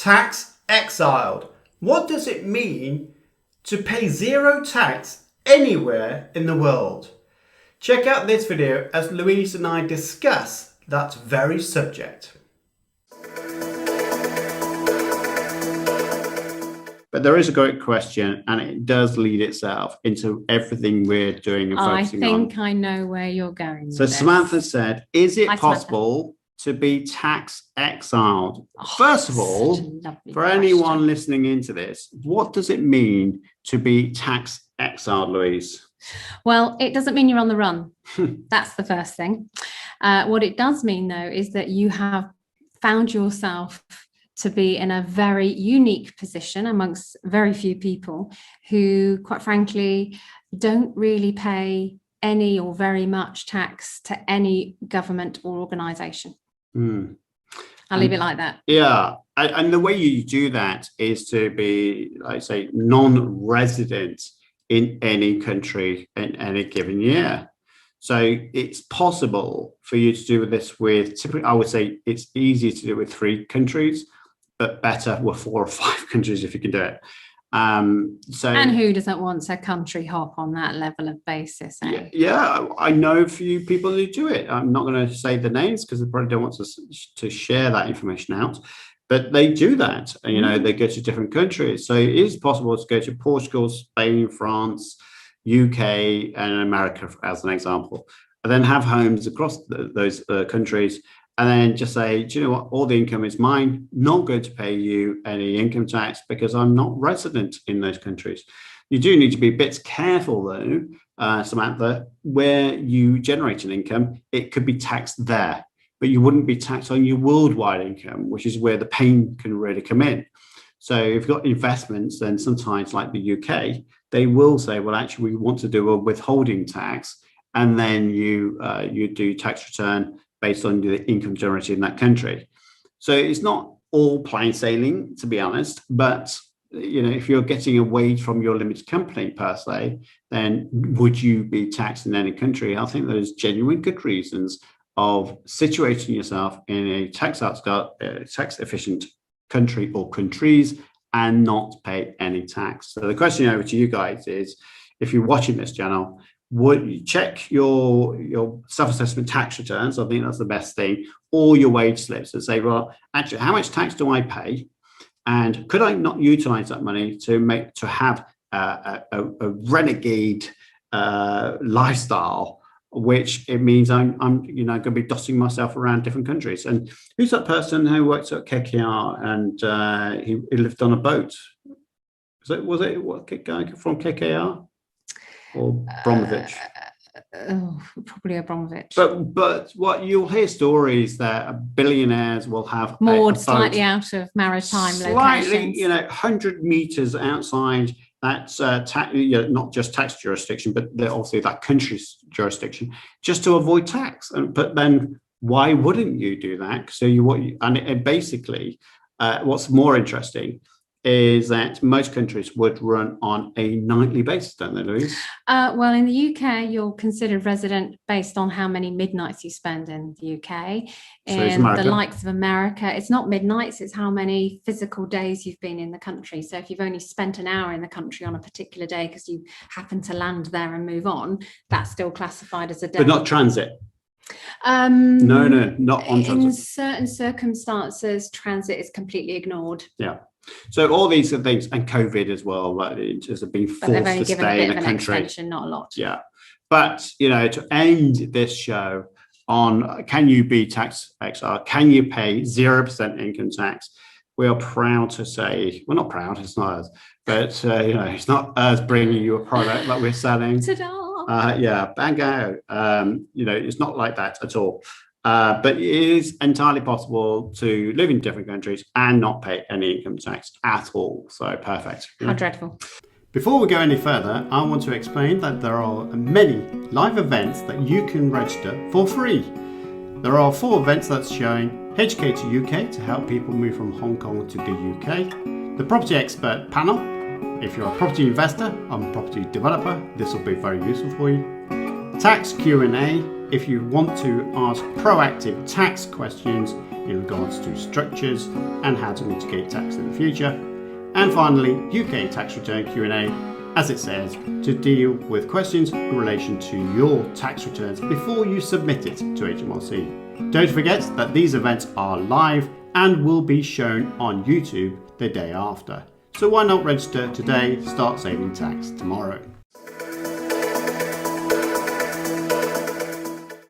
Tax exiled. What does it mean to pay zero tax anywhere in the world? Check out this video as Louise and I discuss that very subject. But there is a great question, and it does lead itself into everything we're doing and focusing on. I think I know where you're going. So Samantha said, is it possible to be tax exiled? First of all, for anyone listening into this, what does it mean to be tax exiled, Louise? Well, it doesn't mean you're on the run. That's the first thing. What it does mean, though, is that you have found yourself to be in a very unique position amongst very few people who, quite frankly, don't really pay any or very much tax to any government or organisation. I'll leave it like that. Yeah, and the way you do that is to be, like I say, non-resident in any country in any given year. So it's possible for you to do this with, typically, I would say it's easier to do with 3 countries, but better with 4 or 5 countries if you can do it. And who doesn't want a country hop on that level of basis? Yeah, I know a few people who do it. I'm not going to say the names because they probably don't want to share that information out, but they do that. You know, they go to different countries. So it is possible to go to Portugal, Spain, France, UK, and America, as an example, and then have homes across those countries. And then just say, do you know what? All the income is mine. Not going to pay you any income tax because I'm not resident in those countries. You do need to be a bit careful, though, Samantha, where you generate an income. It could be taxed there, but you wouldn't be taxed on your worldwide income, which is where the pain can really come in. So if you've got investments, then sometimes, like the UK, they will say, well, actually, we want to do a withholding tax, and then you do tax return based on the income generated in that country. So it's not all plain sailing, to be honest, but you know, if you're getting a wage from your limited company per se, then would you be taxed in any country? I think there's genuine good reasons of situating yourself in a tax efficient country or countries and not pay any tax. So the question over to you guys is, if you're watching this channel, would you check your self-assessment tax returns? I think that's the best thing, or your wage slips, and say, well, actually, how much tax do I pay, and could I not utilize that money to have a renegade lifestyle, which it means I'm going to be dusting myself around different countries. And who's that person who worked at KKR and he lived on a boat? Was it what guy from KKR? Or Abramovich? Probably Abramovich. But what you'll hear stories that billionaires will have moored slightly out of maritime locations, 100 meters outside that not just tax jurisdiction, but obviously that country's jurisdiction, just to avoid tax. But then why wouldn't you do that? So basically, what's more interesting is that most countries would run on a nightly basis, don't they, Louise? Well, in the UK, you're considered resident based on how many midnights you spend in the UK. In the likes of America, it's not midnights, it's how many physical days you've been in the country. So if you've only spent an hour in the country on a particular day because you happen to land there and move on, that's still classified as a day. But not transit. No, not on transit. In certain circumstances, transit is completely ignored. Yeah. So all these are things, and COVID as well, just have been forced to stay in the country. Extension, not a lot. Yeah, but to end this show on, can you be tax exiled? Can you pay 0% income tax? We are proud to say, we're not proud, it's not us, but it's not us bringing you a product that we're selling. Ta-da! Yeah, bang out. It's not like that at all. But it is entirely possible to live in different countries and not pay any income tax at all. So perfect. How dreadful. Before we go any further, I want to explain that there are many live events that you can register for free. There are 4 events that's showing: HK to UK to help people move from Hong Kong to the UK, the Property Expert Panel. If you're a property investor and property developer, this will be very useful for you. Tax Q&A, if you want to ask proactive tax questions in regards to structures and how to mitigate tax in the future. And finally, UK tax return Q&A, as it says, to deal with questions in relation to your tax returns before you submit it to HMRC. Don't forget that these events are live and will be shown on YouTube the day after. So why not register today, start saving tax tomorrow.